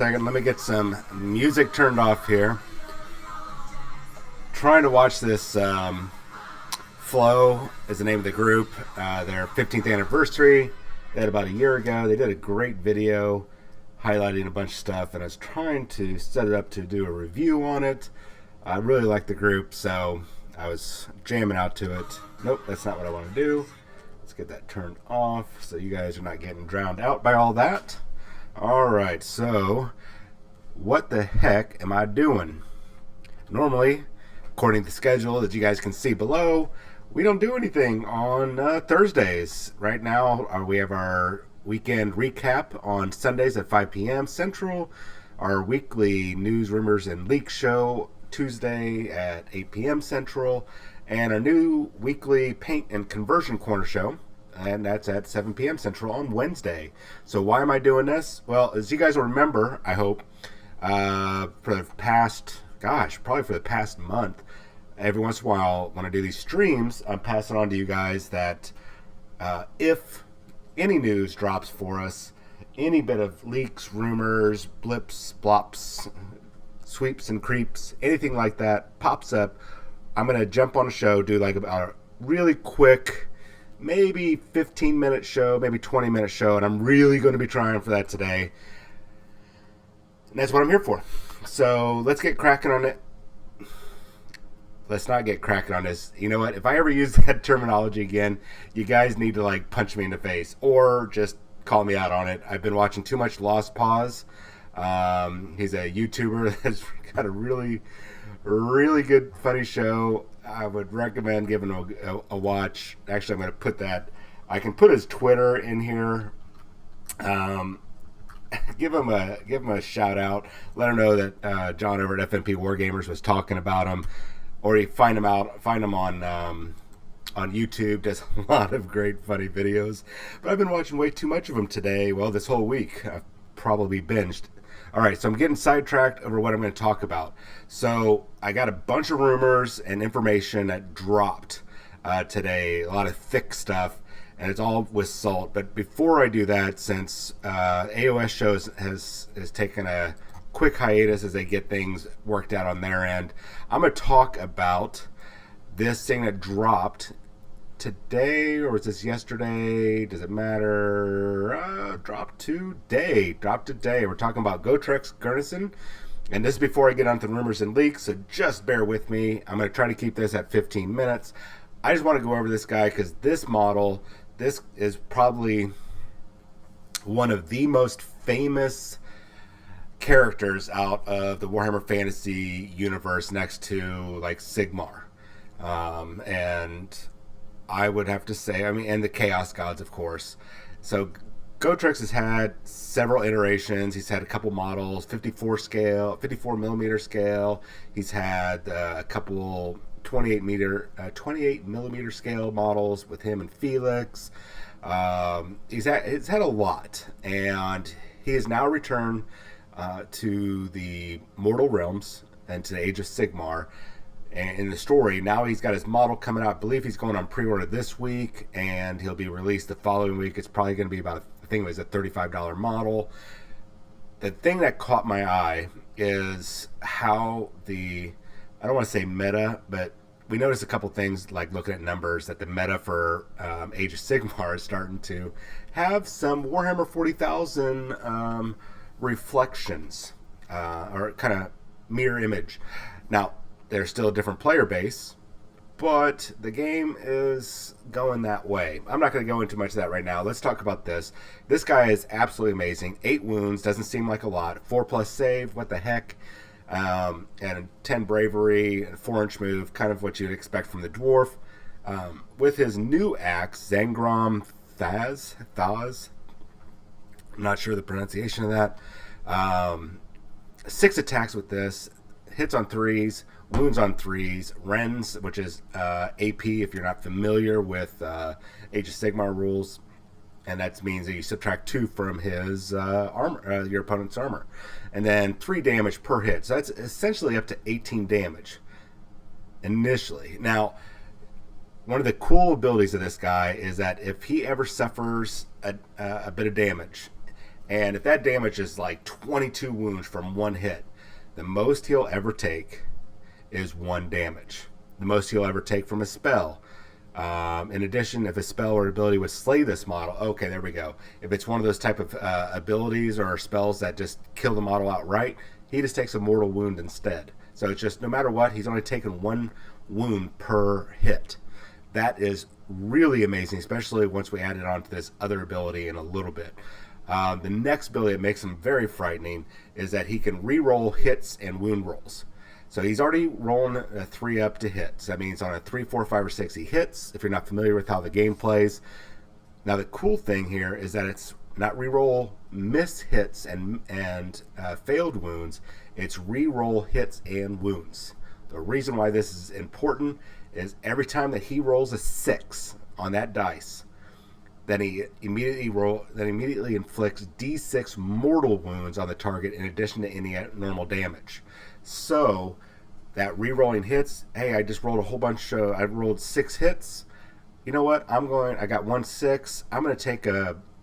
Second, let me get some music turned off here. Trying to watch this. Flow is the name of the group. Their 15th anniversary. They had about a year ago. They did a great video highlighting a bunch of stuff, and I was trying to set it up to do a review on it. I really like the group, so I was jamming out to it. Nope, that's not what I want to do. Let's get that turned off so you guys are not getting drowned out by all that. Alright, so what the heck am I doing? Normally, according to the schedule that you guys can see below, we don't do anything on Thursdays. Right now, we have our weekend recap on Sundays at 5 p.m. Central, our weekly news, rumors, and leaks show Tuesday at 8 p.m. Central, and our new weekly paint and conversion corner show, and that's at 7 p.m. Central on Wednesday. So why am I doing this? Well, as you guys will remember, I hope, for the past, probably for the past month, every once in a while, when I do these streams, I'm passing on to you guys that if any news drops for us, any bit of leaks, rumors, blips, blops, sweeps and creeps, anything like that pops up, I'm going to jump on a show, do like about a really quick, maybe 15-minute show, maybe 20-minute show, and I'm really going to be trying for that today. And that's what I'm here for. So let's get cracking on it. Let's not get cracking on this. You know what? If I ever use that terminology again, you guys need to like punch me in the face or just call me out on it. I've been watching too much Lost Pause. He's a YouTuber that's got a really, really good, funny show. I would recommend giving him a watch. Actually, I'm going to put that. I can put his Twitter in here. Give him a shout out. Let him know that John over at FNP Wargamers was talking about him. Or you find him on YouTube. Does a lot of great funny videos. But I've been watching way too much of him today. Well, this whole week I've probably binged. All right, so I'm getting sidetracked over what I'm going to talk about. So I got a bunch of rumors and information that dropped today. A lot of thick stuff, and it's all with salt. But before I do that, since AOS shows has taken a quick hiatus as they get things worked out on their end, I'm going to talk about this thing that dropped today, or was this yesterday? Does it matter? Dropped today. We're talking about Gotrek Garrison, and this is before I get onto the rumors and leaks, so just bear with me. I'm going to try to keep this at 15 minutes. I just want to go over this guy because this model, this is probably one of the most famous characters out of the Warhammer Fantasy universe, next to like Sigmar, and I would have to say, and the Chaos Gods, of course. So Gotrek has had several iterations. He's had a couple models, 54 millimeter scale. He's had a couple 28 millimeter scale models with him and Felix. He's had a lot, and he has now returned to the Mortal Realms and to the Age of Sigmar. And in the story, now he's got his model coming out. I believe he's going on pre-order this week, and he'll be released the following week. It's probably going to be about, I think it was a $35 model. The thing that caught my eye is how I don't want to say meta, but we noticed a couple things, like looking at numbers, that the meta for Age of Sigmar is starting to have some Warhammer 40,000 reflections, or kind of mirror image. Now, there's still a different player base, but the game is going that way. I'm not going to go into much of that right now. Let's talk about this. This guy is absolutely amazing. 8 wounds, doesn't seem like a lot. 4+ save, what the heck? And 10 bravery, and 4-inch move, kind of what you'd expect from the dwarf. With his new axe, Zangrom Thaz, I'm not sure the pronunciation of that. 6 attacks with this, hits on 3s, wounds on 3s, Rens, which is AP if you're not familiar with Age of Sigmar rules, and that means that you subtract 2 from his armor, your opponent's armor, and then 3 damage per hit. So that's essentially up to 18 damage initially. Now, one of the cool abilities of this guy is that if he ever suffers a bit of damage, And if that damage is like 22 wounds from one hit, the most he'll ever take is 1 damage. The most he'll ever take from a spell. In addition, if a spell or ability would slay this model, okay, there we go. If it's one of those type of abilities or spells that just kill the model outright, he just takes a mortal wound instead. So it's just, no matter what, he's only taking 1 wound per hit. That is really amazing, especially once we add it on to this other ability in a little bit. The next ability that makes him very frightening is that he can re-roll hits and wound rolls. So he's already rolling a 3 up to hits. That means on a 3, 4, 5, or 6 he hits, if you're not familiar with how the game plays. Now the cool thing here is that it's not re-roll miss hits and failed wounds. It's re-roll hits and wounds. The reason why this is important is every time that he rolls a 6 on that dice, then he immediately inflicts D6 mortal wounds on the target in addition to any normal damage. So that re-rolling hits, hey, I just rolled a whole bunch. I rolled 6 hits. You know what? I got 1 6. I'm going to take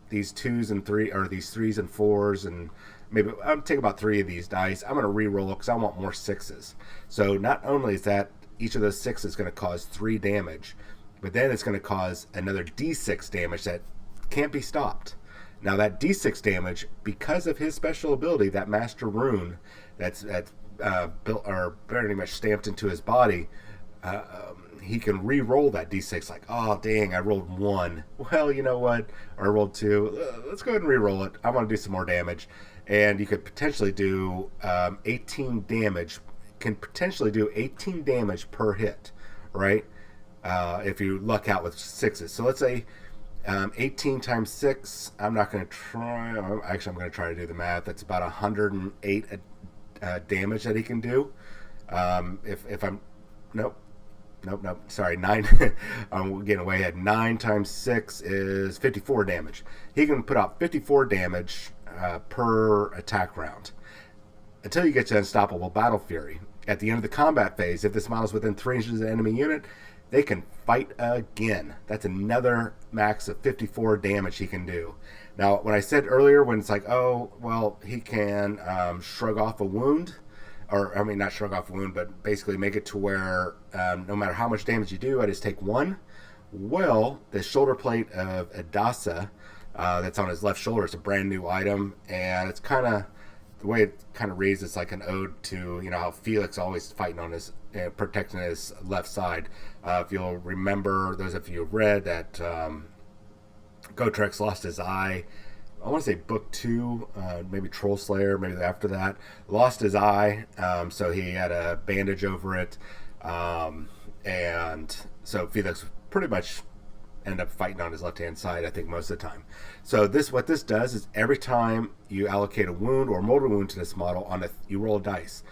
these 2s and 3, or these 3s and 4s, and maybe I'll take about 3 of these dice. I'm going to re-roll it because I want more 6s. So not only is that each of those 6s is going to cause 3 damage, but then it's going to cause another D6 damage that can't be stopped. Now that D6 damage, because of his special ability, that Master Rune that's built or very much stamped into his body, he can re-roll that D6 like, oh dang, I rolled 1. Well, you know what? Or I rolled 2. Let's go ahead and re-roll it. I want to do some more damage. And you could potentially do 18 damage. Can potentially do 18 damage per hit, right? If you luck out with 6s. So let's say 18 times 6. I'm not going to try. Actually, I'm going to try to do the math. That's about 108 damage that he can do. If I'm nope. Sorry, 9. I'm getting way ahead. 9 times 6 is 54 damage. He can put out 54 damage per attack round until you get to Unstoppable Battle Fury. At the end of the combat phase, if this model is within 3 inches of the enemy unit, they can fight again. That's another max of 54 damage he can do. Now, when I said earlier, when it's like, oh, well, he can shrug off a wound, or, I mean, not shrug off a wound, but basically make it to where no matter how much damage you do, I just take 1. Well, the shoulder plate of Adasa that's on his left shoulder, it's a brand new item, and it's kind of, the way it kind of reads, it's like an ode to, you know, how Felix always fighting on his, protecting his left side. If you'll remember, those of you who have read that Gotrek lost his eye, I want to say book 2, maybe Troll Slayer, maybe after that, lost his eye, so he had a bandage over it, and so Felix pretty much ended up fighting on his left-hand side, I think, most of the time. So what this does is every time you allocate a wound or mortal wound to this model, you roll a dice.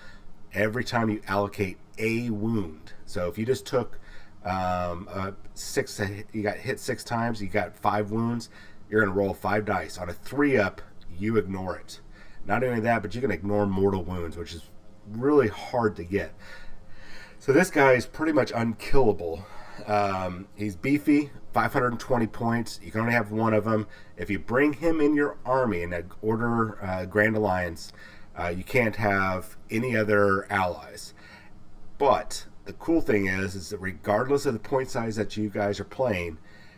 Every time you allocate a wound, so if you just took 6, you got hit 6 times, you got 5 wounds, you're going to roll 5 dice. On a 3-up, you ignore it. Not only that, but you can ignore mortal wounds, which is really hard to get. So this guy is pretty much unkillable. He's beefy, 520 points. You can only have 1 of them. If you bring him in your army in an order Grand Alliance, you can't have any other allies. But the cool thing is that regardless of the point size that you guys are playing,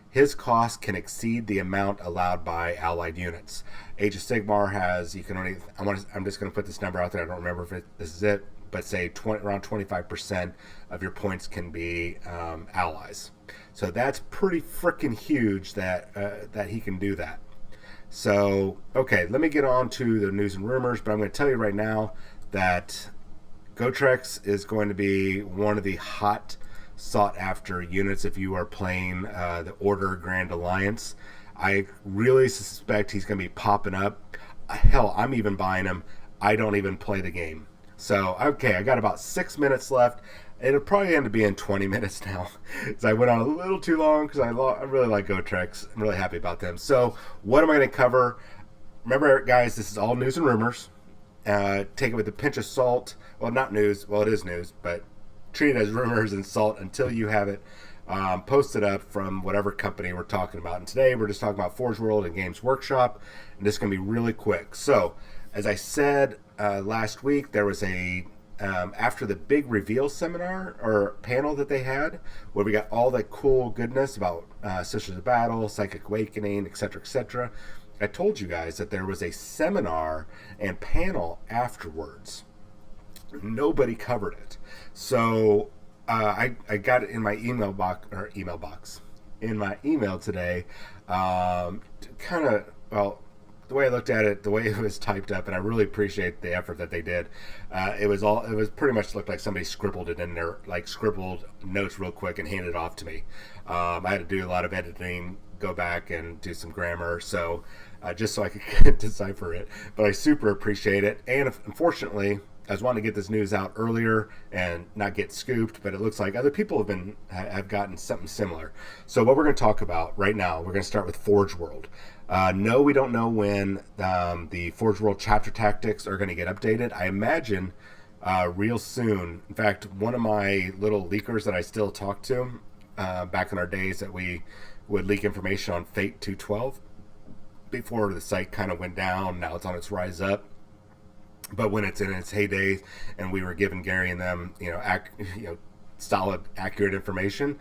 his cost can exceed the amount allowed by allied units. Age of Sigmar has, you can only, I'm just going to put this number out there, I don't remember if this is it, but say around 25% of your points can be allies. So that's pretty freaking huge that he can do that. So, okay, let me get on to the news and rumors, but I'm going to tell you right now that Gotrek is going to be one of the hot sought after units if you are playing the Order Grand Alliance. I really suspect he's going to be popping up. Hell, I'm even buying him. I don't even play the game. So, okay, I got about 6 minutes left. It'll probably end up being 20 minutes now. Because I went on a little too long because I really like Gotrek. I'm really happy about them. So, what am I going to cover? Remember, guys, this is all news and rumors. Take it with a pinch of salt. Well, not news. Well, it is news, but treat it as rumors and salt until you have it posted up from whatever company we're talking about. And today we're just talking about Forge World and Games Workshop, and this is going to be really quick. So, as I said last week, there was after the big reveal seminar or panel that they had, where we got all that cool goodness about Sisters of Battle, Psychic Awakening, etc., I told you guys that there was a seminar and panel afterwards. Nobody covered it. So I got it in my email box in my email today. The way I looked at it, the way it was typed up, and I really appreciate the effort that they did. It was pretty much looked like somebody scribbled it in there, like scribbled notes real quick and handed it off to me. I had to do a lot of editing, go back and do some grammar, so just so I could decipher it. But I super appreciate it, and unfortunately, I was wanting to get this news out earlier and not get scooped, but it looks like other people have gotten something similar. So what we're going to talk about right now, we're going to start with Forge World. No, we don't know when the Forge World chapter tactics are going to get updated. I imagine real soon. In fact, one of my little leakers that I still talk to back in our days that we would leak information on Fate 212 before the site kind of went down. Now it's on its rise up. But when it's in its heyday, and we were giving Gary and them, solid, accurate information,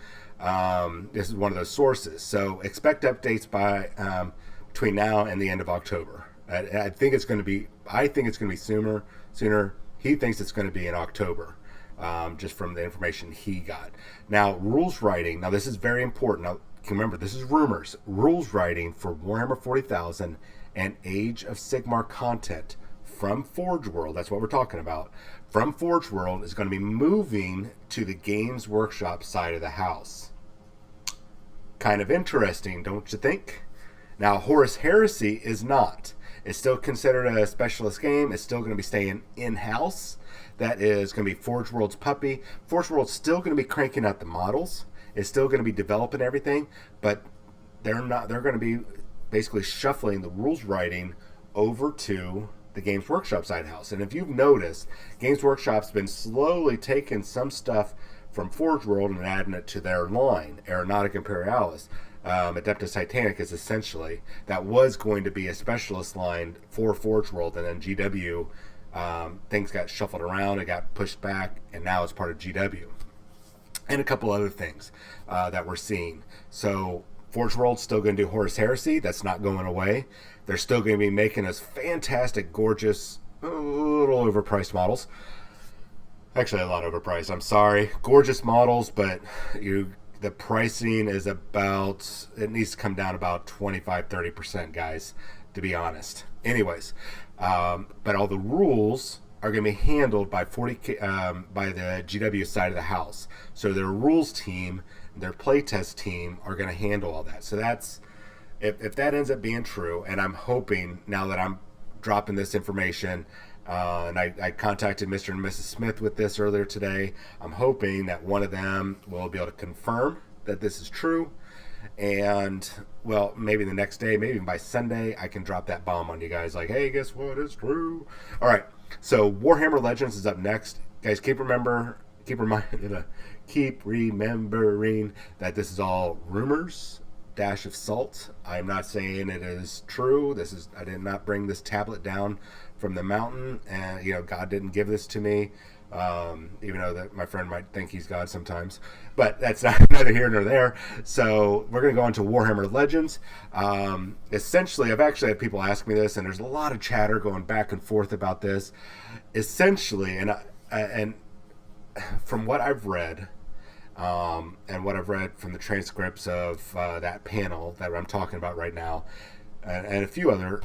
this is one of those sources. So expect updates by between now and the end of October. I think it's going to be sooner. He thinks it's going to be in October, just from the information he got. Now, rules writing. Now, this is very important. Now, remember, this is rumors. Rules writing for Warhammer 40,000 and Age of Sigmar content from Forge World, that's what we're talking about, from Forge World is going to be moving to the Games Workshop side of the house. Kind of interesting, don't you think? Now, Horus Heresy is not. It's still considered a specialist game. It's still going to be staying in-house. That is going to be Forge World's puppy. Forge World's still going to be cranking out the models. It's still going to be developing everything, but they're going to be basically shuffling the rules writing over to the Games Workshop side house. And if you've noticed, Games Workshop's been slowly taking some stuff from Forge World and adding it to their line, Aeronautica Imperialis. Adeptus Titanicus, essentially, that was going to be a specialist line for Forge World, and then GW, things got shuffled around, it got pushed back, and now it's part of GW. And a couple other things that we're seeing. So Forge World's still going to do Horus Heresy. That's not going away. They're still going to be making us fantastic, gorgeous, a little overpriced models. Actually, a lot overpriced. I'm sorry. Gorgeous models, but the pricing is it needs to come down about 25-30%, guys, to be honest. Anyways, but all the rules are going to be handled by by the GW side of the house. So their rules team, their playtest team are going to handle all that. So that's, if that ends up being true, and I'm hoping now that I'm dropping this information, and I contacted Mr. and Mrs. Smith with this earlier today, I'm hoping that one of them will be able to confirm that this is true. And, well, maybe the next day, maybe even by Sunday, I can drop that bomb on you guys like, hey, guess what? It's true. All right. So Warhammer Legends is up next. Guys, keep remembering that this is all rumors, dash of salt. I'm not saying it is true. I did not bring this tablet down from the mountain, and God didn't give this to me. Even though that my friend might think he's God sometimes, but that's neither here nor there. So we're going to go on to Warhammer Legends. Essentially, I've actually had people ask me this, and there's a lot of chatter going back and forth about this. Essentially, and from what I've read, and what I've read from the transcripts of that panel that I'm talking about right now, and a few other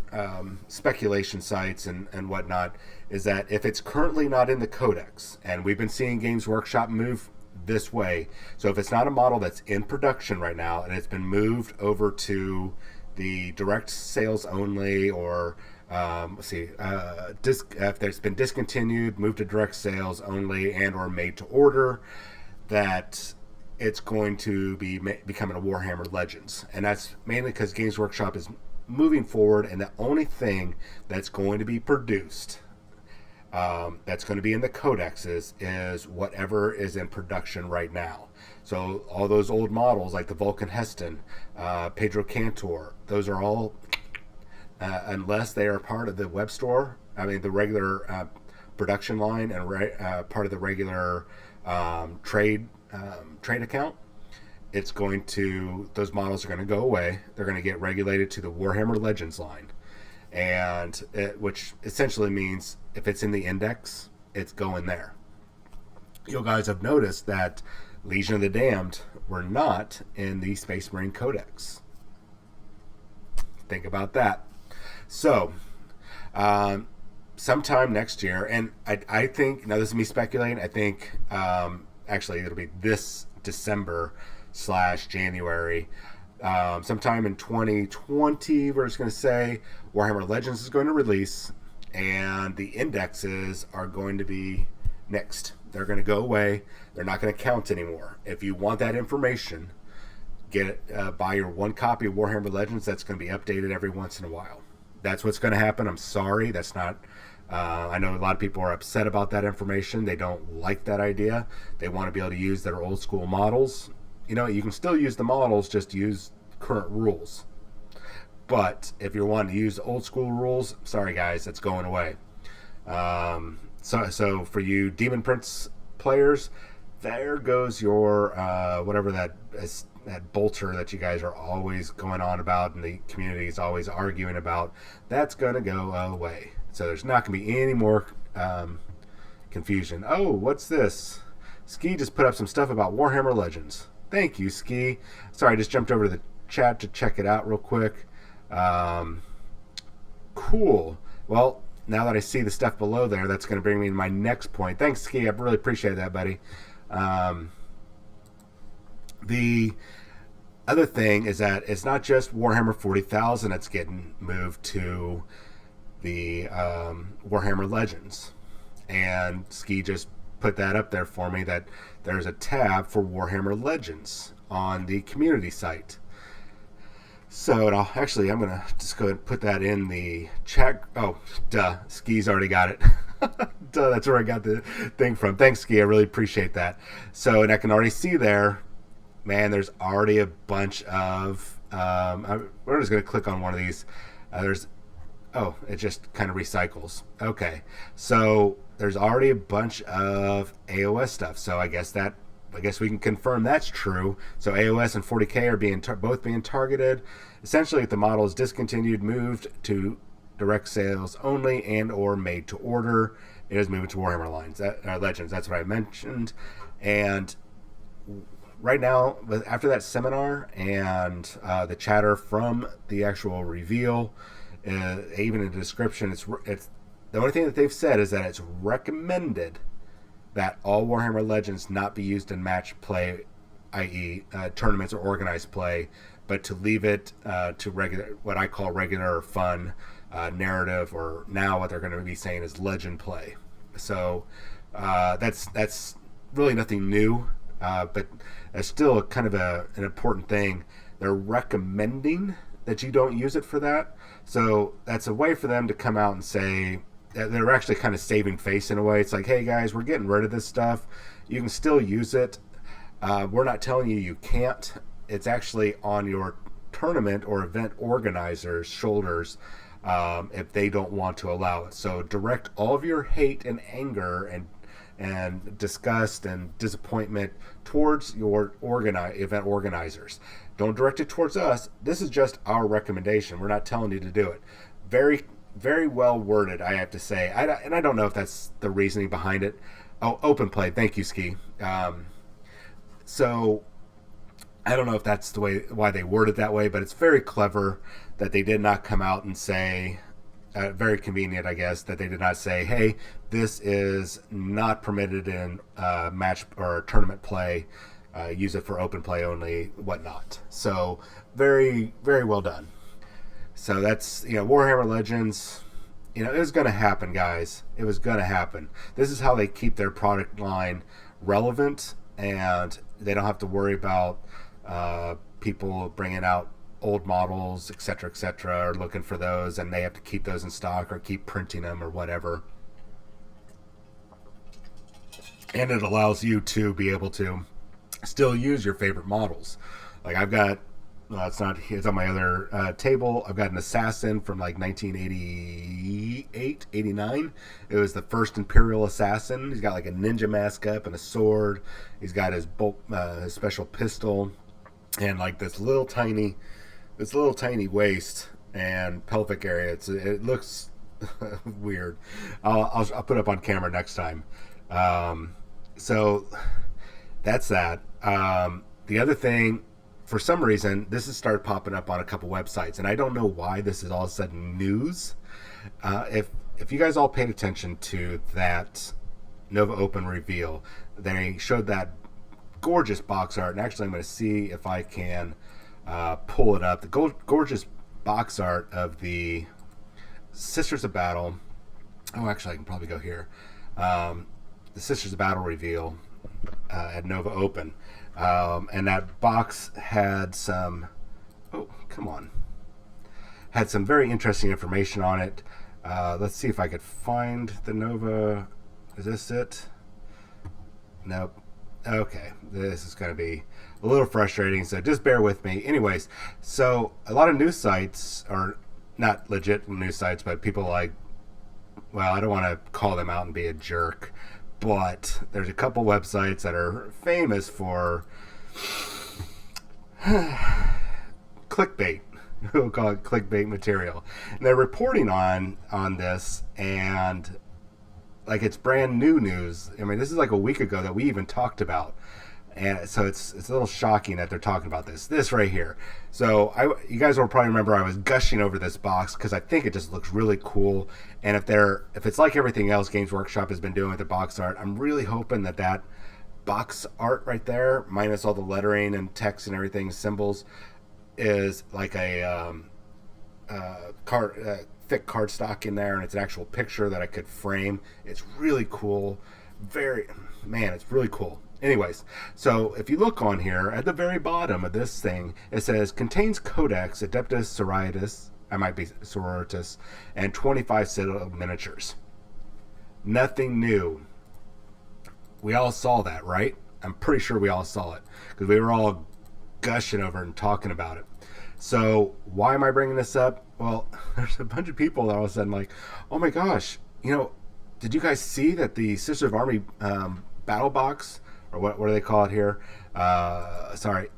speculation sites and whatnot, is that if it's currently not in the codex, and we've been seeing Games Workshop move this way, so if it's not a model that's in production right now and it's been moved over to the direct sales only, or if it's been discontinued, moved to direct sales only, and or made to order, that it's going to be becoming a Warhammer Legends. And that's mainly because Games Workshop is moving forward, and the only thing that's going to be produced that's going to be in the codexes is whatever is in production right now. So all those old models like the Vulcan Heston, Pedro Cantor, those are all, unless they are part of the web store, I mean the regular production line and part of the regular trade account, it's going to, those models are going to go away. They're going to get regulated to the Warhammer Legends line, and which essentially means if it's in the index, it's going there. You guys have noticed that Legion of the Damned were not in the Space Marine Codex. Think about that. So, sometime next year, and I think, now this is me speculating, I think actually it'll be this December/January, sometime in 2020, we're just going to say Warhammer Legends is going to release, and the indexes are going to be nixed. They're going to go away. They're not going to count anymore. If you want that information, get it, buy your one copy of Warhammer Legends. That's going to be updated every once in a while. That's what's going to happen. I'm sorry. That's not... I know a lot of people are upset about that information. They don't like that idea. They want to be able to use their old school models. You know, you can still use the models, just use current rules. But if you're wanting to use old school rules, sorry guys, that's going away. So for you Demon Prince players, there goes your whatever that bolter that you guys are always going on about and the community is always arguing about. That's going to go away. So there's not going to be any more confusion. Oh, what's this? Ski just put up some stuff about Warhammer Legends. Thank you, Ski. Sorry, I just jumped over to the chat to check it out real quick. Cool. Well, now that I see the stuff below there, that's going to bring me to my next point. Thanks, Ski. I really appreciate that, buddy. The other thing is that it's not just Warhammer 40,000 that's getting moved to the Warhammer Legends. And Ski just put that up there for me, that there's a tab for Warhammer Legends on the community site. So I'm going to just go ahead and put that in the chat. Oh, duh. Ski's already got it. Duh, that's where I got the thing from. Thanks, Ski. I really appreciate that. So, and I can already see there, man, there's already a bunch of... we're just going to click on one of these. Oh, it just kind of recycles. Okay. So there's already a bunch of AOS stuff. So I guess we can confirm that's true. So AOS and 40K are both being targeted. Essentially, if the model is discontinued, moved to direct sales only, and or made to order, it is moving to Warhammer Legends. That's what I mentioned. And right now, after that seminar and the chatter from the actual reveal, even in the description, it's the only thing that they've said is that it's recommended that all Warhammer Legends not be used in match play, i.e. Tournaments or organized play, but to leave it to regular, what I call regular or fun narrative, or now what they're going to be saying is legend play. So that's really nothing new, but it's still kind of an important thing. They're recommending that you don't use it for that. So that's a way for them to come out and say that they're actually kind of saving face in a way. It's like, hey guys, we're getting rid of this stuff. You can still use it. We're not telling you can't. It's actually on your tournament or event organizer's shoulders if they don't want to allow it. So direct all of your hate and anger and disgust and disappointment towards your event organizers. Don't direct it towards us. This is just our recommendation. We're not telling you to do it. Very, very well worded, I have to say. And I don't know if that's the reasoning behind it. Oh, open play. Thank you, Ski. So I don't know if that's why they worded that way, but it's very clever that they did not come out and say, very convenient, I guess, that they did not say, hey, this is not permitted in match or tournament play. Use it for open play only, whatnot. So very, very well done. So that's, Warhammer Legends, it was going to happen, guys. It was going to happen. This is how they keep their product line relevant, and they don't have to worry about people bringing out old models, etc., or looking for those, and they have to keep those in stock or keep printing them or whatever. and it allows you to be able to still use your favorite models. Like I've got, it's on my other table. I've got an assassin from like 1988, 89. It was the first Imperial assassin. He's got like a ninja mask up and a sword. He's got his special pistol, and like this little tiny waist and pelvic area. It looks weird. I'll put it up on camera next time. So that's that. The other thing, for some reason, this has started popping up on a couple websites, and I don't know why this is all of a sudden news. If you guys all paid attention to that Nova Open reveal, they showed that gorgeous box art, and actually I'm going to see if I can pull it up. The gorgeous box art of the Sisters of Battle. Oh, actually, I can probably go here. The Sisters of Battle reveal at Nova Open. And that box had some, oh, come on, had some very interesting information on it. Let's see if I could find the Nova. Is this it? Nope. Okay, this is going to be a little frustrating, so just bear with me. Anyways, so a lot of news sites, or not legit news sites, but people like, well, I don't want to call them out and be a jerk, but there's a couple websites that are famous for clickbait. We'll call it clickbait material. And they're reporting on this, and like it's brand new news. I mean, this is like a week ago that we even talked about. And so it's a little shocking that they're talking about this right here. So you guys will probably remember I was gushing over this box because I think it just looks really cool. And if it's like everything else Games Workshop has been doing with the box art, I'm really hoping that box art right there, minus all the lettering and text and everything, symbols, is like a thick cardstock in there, and it's an actual picture that I could frame. It's really cool. It's really cool. Anyways, so if you look on here at the very bottom of this thing, it says contains Codex Adeptus Sororitas, and 25 Citadel miniatures. Nothing new. We all saw that, right? I'm pretty sure we all saw it because we were all gushing over it and talking about it. So why am I bringing this up? Well, there's a bunch of people that all of a sudden like, oh my gosh, did you guys see that the Sisters of Army battle box, or what do they call it here? The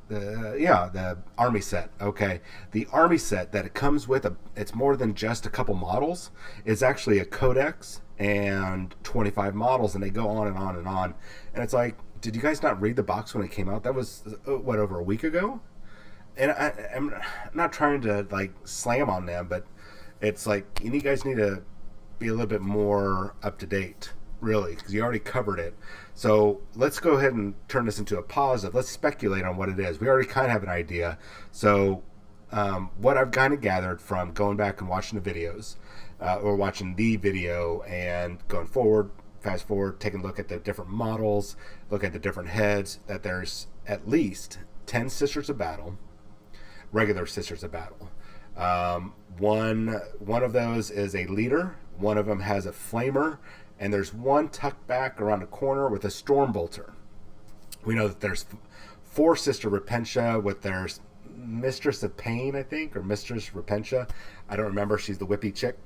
Army set. Okay, the Army set that it comes with, it's more than just a couple models. It's actually a codex and 25 models, and they go on and on and on. And it's like, did you guys not read the box when it came out? That was, over a week ago? And I'm not trying to like slam on them, but it's like you guys need to be a little bit more up to date, really, because you already covered it. So let's go ahead and turn this into a positive. Let's speculate on what it is. We already kind of have an idea. So what I've kind of gathered from going back and watching the videos, or watching the video and going forward, fast forward, taking a look at the different models, look at the different heads, that there's at least 10 Sisters of Battle, regular Sisters of Battle. One of those is a leader. One of them has a flamer, and there's one tucked back around the corner with a stormbolter. We know that there's 4 Sister Repentia with their Mistress of Pain, I think, or Mistress Repentia. I don't remember. She's the whippy chick.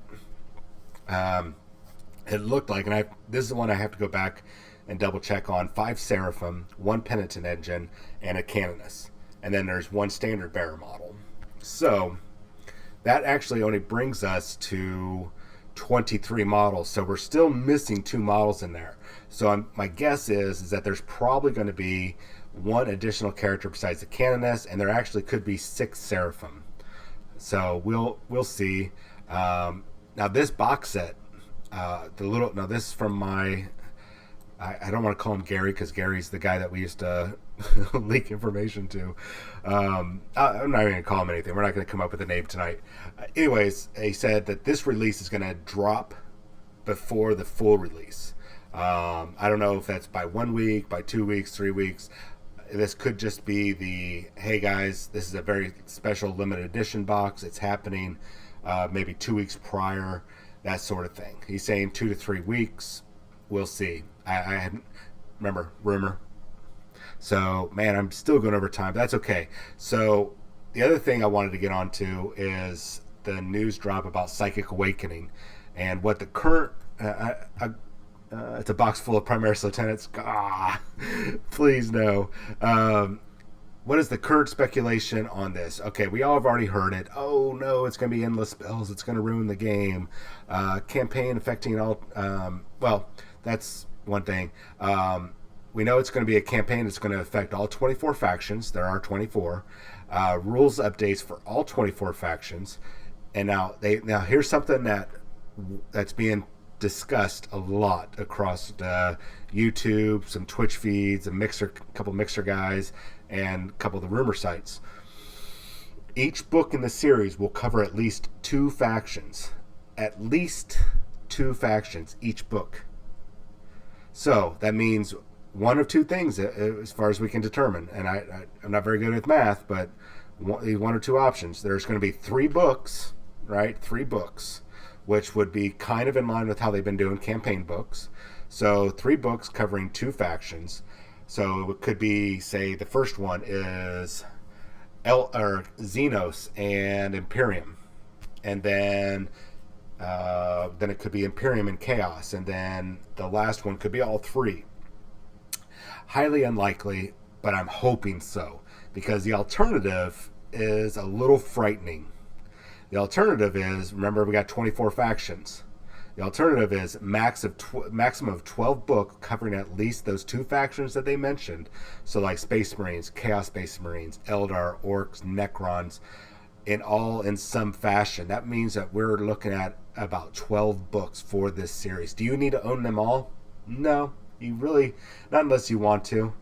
It looked like, and this is the one I have to go back and double check on, 5 Seraphim, 1 Penitent Engine, and a Canoness. And then there's 1 Standard Bearer model. So that actually only brings us to 23 models. So we're still missing 2 models in there. So my guess is that there's probably going to be 1 additional character besides the Canoness, and there actually could be 6 Seraphim. So we'll see. Now this box set, this is from my, I don't want to call him Gary because Gary's the guy that we used to leak information to. I'm not even going to call him anything. We're not going to come up with a name tonight. Anyways, he said that this release is going to drop before the full release. I don't know if that's by 1 week, by 2 weeks, 3 weeks. This could just be hey guys, this is a very special limited edition box. It's happening maybe 2 weeks prior, that sort of thing. He's saying 2 to 3 weeks. We'll see. Remember, rumor. So, man, I'm still going over time, but that's okay. So, the other thing I wanted to get onto is the news drop about Psychic Awakening and what the current. It's a box full of Primaris Lieutenants. Ah, please no. What is the current speculation on this? Okay, we all have already heard it. Oh no, it's going to be endless spells. It's going to ruin the game. Campaign affecting all. Well, that's one thing. We know it's going to be a campaign that's going to affect all 24 factions. There are 24. Rules updates for all 24 factions. And now here's something that's being discussed a lot across YouTube, some Twitch feeds, a couple Mixer guys, and a couple of the rumor sites. Each book in the series will cover at least 2 factions. At least 2 factions each book. So that means one of 2 things as far as we can determine. And I'm not very good with math, but one or 2 options. There's going to be 3 books, right? 3 books, which would be kind of in line with how they've been doing campaign books. So 3 books covering 2 factions. So it could be, say, the first one is Xenos and Imperium. And then it could be Imperium and Chaos. And then the last one could be all 3. Highly unlikely, but I'm hoping so. Because the alternative is a little frightening. The alternative is, remember, we got 24 factions. The alternative is maximum of 12 books covering at least those 2 factions that they mentioned. So like Space Marines, Chaos Space Marines, Eldar, Orcs, Necrons, in some fashion. That means that we're looking at about 12 books for this series. Do you need to own them all? No, you really, not unless you want to.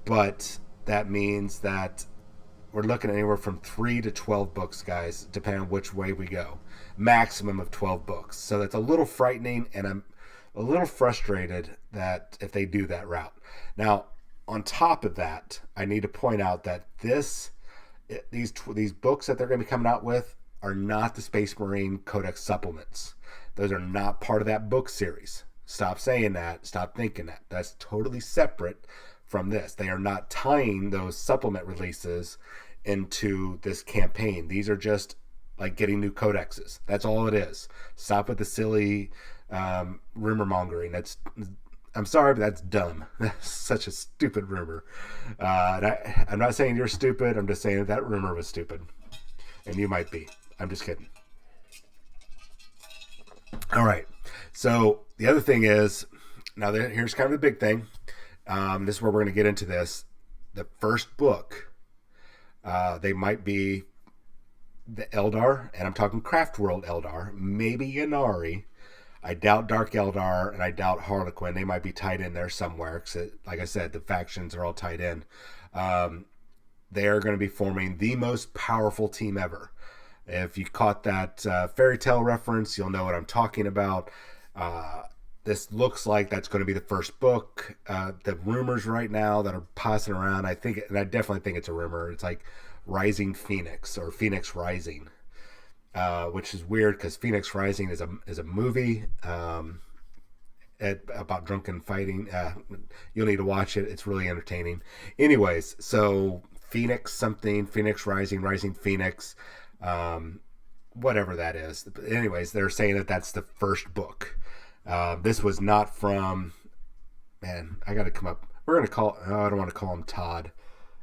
But that means that we're looking at anywhere from 3 to 12 books, guys, depending on which way we go. Maximum of 12 books. So that's a little frightening, and I'm a little frustrated that if they do that route. Now, on top of that, I need to point out that these books that they're going to be coming out with are not the Space Marine Codex supplements. Those are not part of that book series. Stop saying that. Stop thinking that. That's totally separate from this. They are not tying those supplement releases into this campaign. These are just like getting new codexes. That's all it is. Stop with the silly rumor mongering. I'm sorry, but that's dumb. That's such a stupid rumor. I'm not saying you're stupid. I'm just saying that rumor was stupid, and you might be. I'm just kidding. All right. So the other thing is, now here's kind of the big thing. This is where we're going to get into this. The first book, they might be the Eldar, and I'm talking Craft World Eldar, maybe Yanari. I doubt Dark Eldar, and I doubt Harlequin. They might be tied in there somewhere, because like I said, the factions are all tied in. They are going to be forming the most powerful team ever. If you caught that fairy tale reference, you'll know what I'm talking about. This looks like that's going to be the first book. The rumors right now that are passing around, I definitely think it's a rumor. It's like Rising Phoenix or Phoenix Rising, which is weird because Phoenix Rising is a movie about drunken fighting. You'll need to watch it. It's really entertaining. Anyways, so Phoenix Rising, Rising Phoenix, whatever that is. Anyways, they're saying that that's the first book. This was not from, man, I got to come up. We're going to call, I don't want to call him Todd.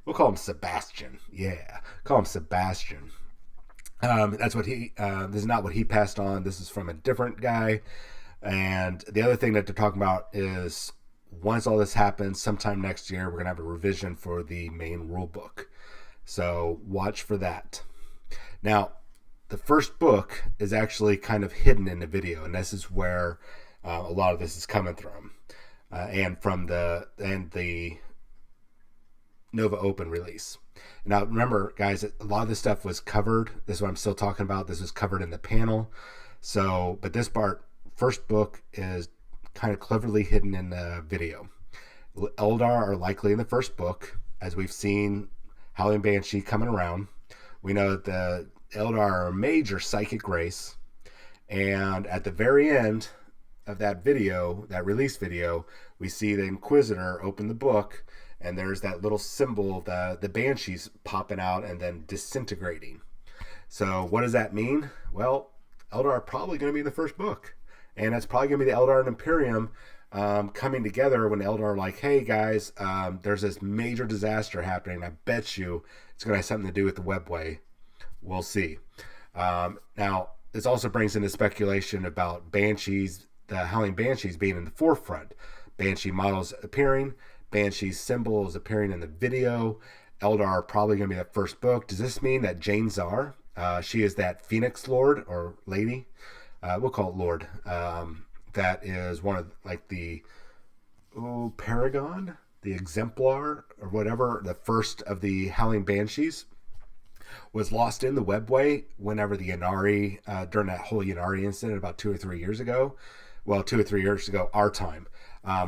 We'll call him Sebastian. Yeah, call him Sebastian. That's what this is not what he passed on. This is from a different guy. And the other thing that they're talking about is once all this happens, sometime next year, we're going to have a revision for the main rule book. So watch for that. Now, the first book is actually kind of hidden in the video, and this is where a lot of this is coming from, and from the Nova Open release. Now, remember, guys, a lot of this stuff was covered. This is what I'm still talking about. This was covered in the panel. So, but this first book is kind of cleverly hidden in the video. Eldar are likely in the first book, as we've seen Howling Banshee coming around. We know that the Eldar are a major psychic race, and at the very end, that video, that release video, we see the Inquisitor open the book, and there's that little symbol, the Banshees popping out and then disintegrating. So what does that mean? Well, Eldar are probably going to be in the first book, and that's probably going to be the Eldar and Imperium coming together when Eldar are like, hey guys, there's this major disaster happening. I bet you it's going to have something to do with the Webway. We'll see. Now, this also brings into speculation about Banshees, the Howling Banshees being in the forefront. Banshee models appearing, Banshee symbols appearing in the video. Eldar are probably going to be the first book. Does this mean that Jane Czar, she is that Phoenix Lord or Lady, we'll call it Lord, that is one of like the Paragon, the Exemplar, or whatever, the first of the Howling Banshees, was lost in the Webway whenever the Ynnari, during that whole Ynnari incident about 2 or 3 years ago, well, 2 or 3 years ago, our time,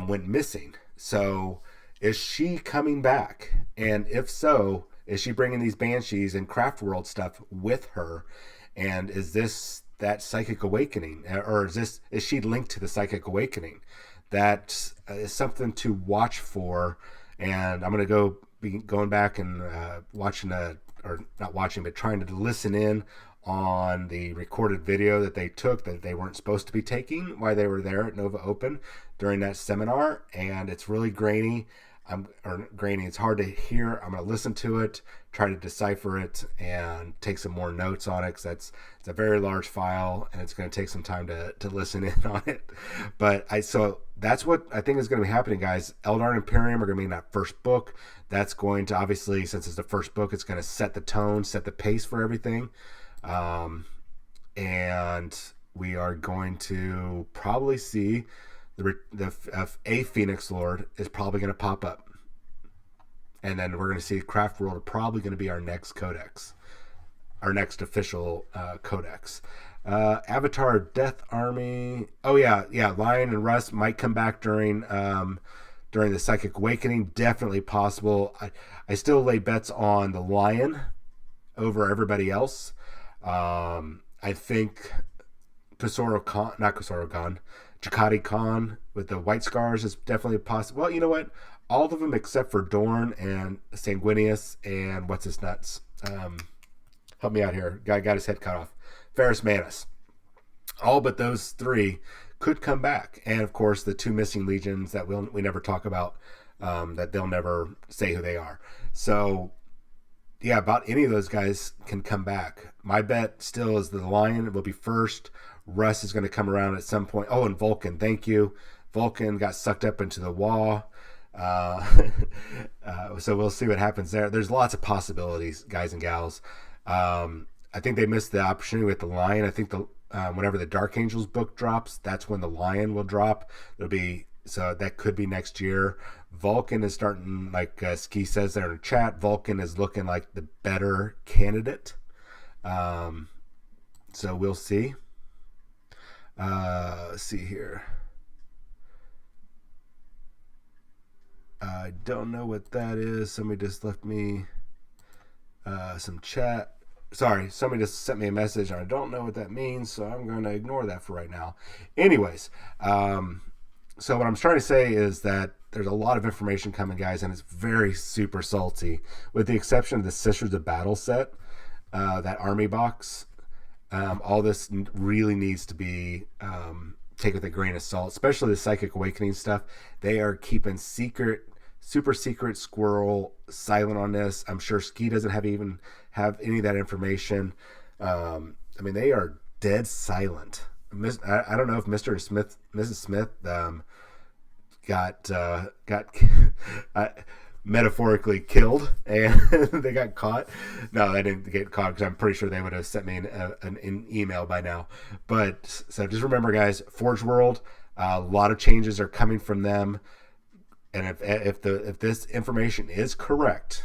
went missing. So is she coming back? And if so, is she bringing these Banshees and Craft World stuff with her? And is this that psychic awakening, or is she linked to the psychic awakening? That is something to watch for. And I'm going to be going back and watching or not watching, but trying to listen in on the recorded video that they took that they weren't supposed to be taking while they were there at Nova Open during that seminar. And it's really grainy. It's hard to hear. I'm going to listen to it, try to decipher it, and take some more notes on it, because it's a very large file, and it's going to take some time to listen in on it. But so that's what I think is going to be happening, guys. Eldar and Imperium are going to be in that first book. That's going to, obviously, since it's the first book, it's going to set the tone, set the pace for everything. And we are going to probably see a Phoenix Lord is probably going to pop up. And then we're going to see Craft World are probably going to be our next codex, our next official codex. Avatar Death Army. Oh yeah, Lion and Russ might come back during the Psychic Awakening. Definitely possible. I still lay bets on the Lion over everybody else. I think Jakati Khan with the White Scars is definitely possible. Well, you know what? All of them except for Dorn and Sanguinius and what's his nuts. Help me out here. Guy got his head cut off. Ferrus Manus. All but those three could come back. And of course, the 2 missing legions that we never talk about, that they'll never say who they are. So, yeah, about any of those guys can come back. My bet still is the Lion will be first. Russ is going to come around at some point. Oh, and Vulcan, thank you. Vulcan got sucked up into the Wa. So we'll see what happens there. There's lots of possibilities, guys and gals. I think they missed the opportunity with the Lion. I think whenever the Dark Angels book drops, that's when the Lion will drop. So that could be next year. Vulcan is starting, like Ski says there in the chat, Vulcan is looking like the better candidate. So we'll see. Let's see here. I don't know what that is. Somebody just left me some chat. Sorry, somebody just sent me a message. I don't know what that means, so I'm going to ignore that for right now. Anyways, so what I'm trying to say is that there's a lot of information coming, guys, and it's very super salty, with the exception of the Sisters of Battle set, that army box. All this really needs to be taken with a grain of salt, especially the Psychic Awakening stuff. They are keeping super secret squirrel silent on this. I'm sure Ski doesn't even have any of that information. I mean, they are dead silent. I don't know if Mr. and Mrs. Smith got metaphorically killed and they got caught. No, they didn't get caught, because I'm pretty sure they would have sent me an email by now. But so just remember, guys, Forge World, a lot of changes are coming from them. And if this information is correct,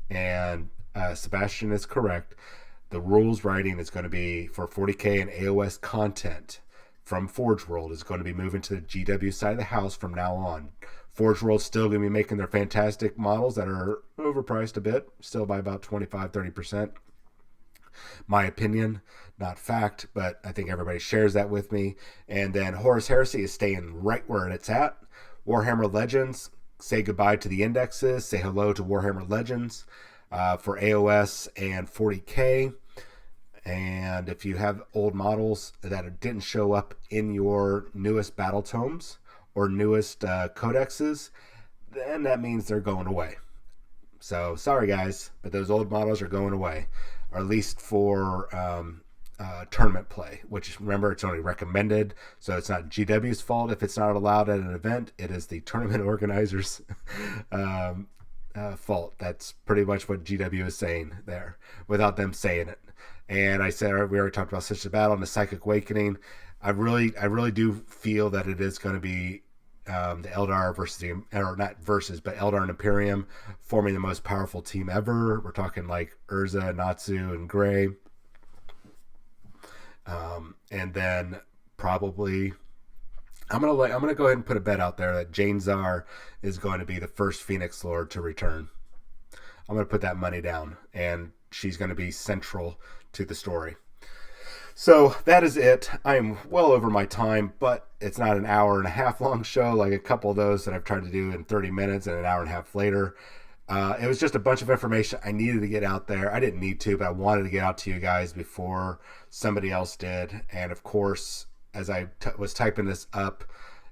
and Sebastian is correct, the rules writing is going to be for 40K and AOS content from Forge World is going to be moving to the GW side of the house from now on. Forge World's still going to be making their fantastic models that are overpriced a bit, still by about 25-30%. My opinion, not fact, but I think everybody shares that with me. And then Horus Heresy is staying right where it's at. Warhammer Legends, say goodbye to the indexes, say hello to Warhammer Legends for AOS and 40K. And if you have old models that didn't show up in your newest battle tomes or newest codexes, then that means they're going away. So sorry guys, but those old models are going away, or at least for tournament play, which remember, it's only recommended, so it's not GW's fault if it's not allowed at an event. It is the tournament organizers fault. That's pretty much what GW is saying there without them saying it. And I said, we already talked about Such a Battle and the Psychic Awakening. I really do feel that it is going to be the Eldar versus or not versus, but Eldar and Imperium forming the most powerful team ever. We're talking like Urza, Natsu, and Gray. And then probably I'm gonna go ahead and put a bet out there that Jane Czar is going to be the first Phoenix Lord to return. I'm gonna put that money down, and she's going to be central to the story. So that is it. I am well over my time, but it's not an hour and a half long show like a couple of those that I've tried to do in 30 minutes and an hour and a half later. It was just a bunch of information I needed to get out there. I didn't need to, but I wanted to get out to you guys before somebody else did. And of course, as I was typing this up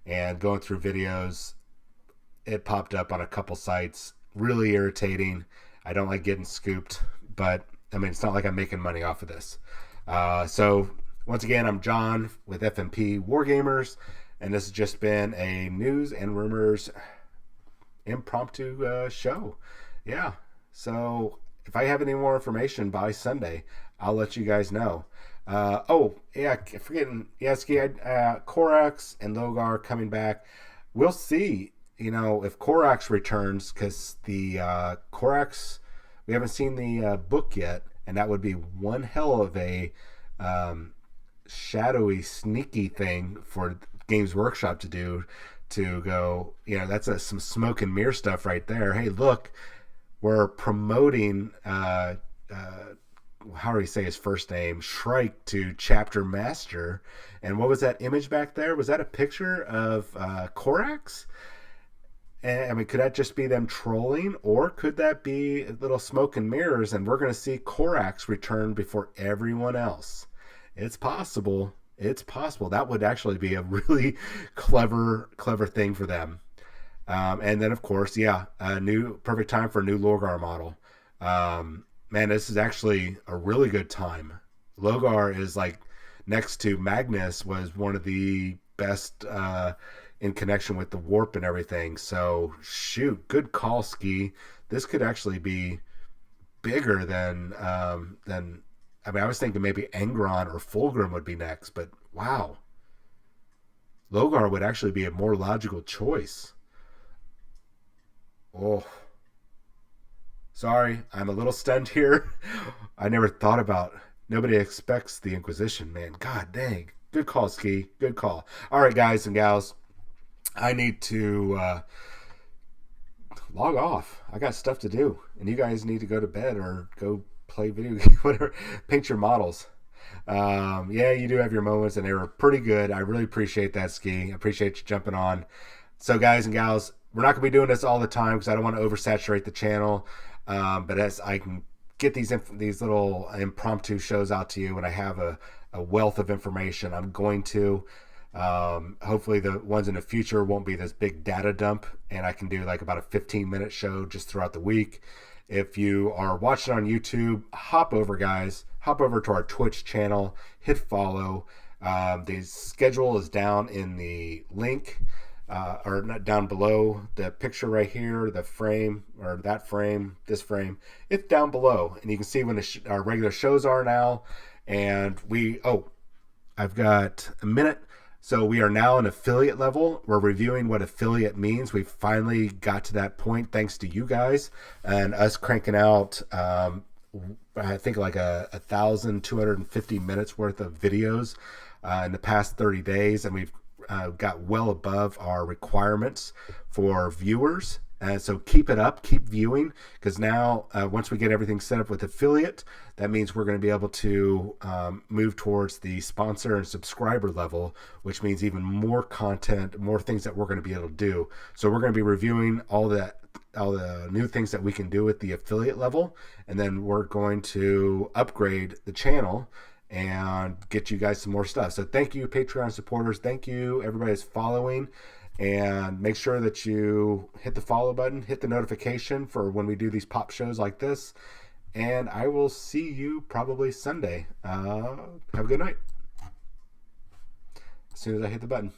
and going through videos, it popped up on a couple sites. Really irritating. I don't like getting scooped, but I mean, it's not like I'm making money off of this. So once again, I'm John with FNP Wargamers, and this has just been a news and rumors impromptu show. Yeah. So if I have any more information by Sunday, I'll let you guys know. Oh yeah, forgetting. Yeah, Korax and Logar coming back. We'll see. You know, if Korax returns, because the Korax, we haven't seen the book yet, and that would be one hell of a shadowy, sneaky thing for Games Workshop to do, to go, you know, that's some smoke and mirror stuff right there. Hey, look, we're promoting, how do we say his first name? Shrike to chapter master. And what was that image back there? Was that a picture of Korax? I mean, could that just be them trolling, or could that be little smoke and mirrors, and we're going to see Korax return before everyone else? It's possible. It's possible. That would actually be a really clever thing for them. And then, of course, yeah, a new perfect time for a new Logar model. Man, this is actually a really good time. Logar is like, next to Magnus, was one of the best in connection with the warp and everything. So shoot, good call, Ski. This could actually be bigger than I mean, I was thinking maybe Angron or Fulgrim would be next, but wow, Logar would actually be a more logical choice. Oh, sorry, I'm a little stunned here. I never thought about, nobody expects the Inquisition, man. God dang. Good call, Ski. Good call. All right, guys and gals, I need to log off. I got stuff to do, and you guys need to go to bed or go play video games, whatever, paint your models. Yeah, you do have your moments, and they were pretty good. I really appreciate that, Ski. I appreciate you jumping on. So, guys and gals, we're not going to be doing this all the time because I don't want to oversaturate the channel. But as I can get these little impromptu shows out to you, and I have a wealth of information, I'm going to. Hopefully the ones in the future won't be this big data dump, and I can do like about a 15-minute show just throughout the week. If you are watching on YouTube, hop over to our Twitch channel, hit follow. The schedule is down in the link, or not, down below the picture right here, the frame, or that frame, this frame. It's down below, and you can see when our regular shows are now. And I've got a minute. So we are now an affiliate level. We're reviewing what affiliate means. We finally got to that point thanks to you guys and us cranking out, I think like 1,250 minutes worth of videos in the past 30 days. And we've got well above our requirements for viewers. So keep it up, keep viewing, because now once we get everything set up with affiliate, that means we're going to be able to move towards the sponsor and subscriber level, which means even more content, more things that we're going to be able to do. So we're going to be reviewing all the new things that we can do at the affiliate level, and then we're going to upgrade the channel and get you guys some more stuff. So thank you, Patreon supporters. Thank you, everybody that's following. And make sure that you hit the follow button, hit the notification for when we do these pop shows like this. And I will see you probably Sunday. Have a good night. As soon as I hit the button.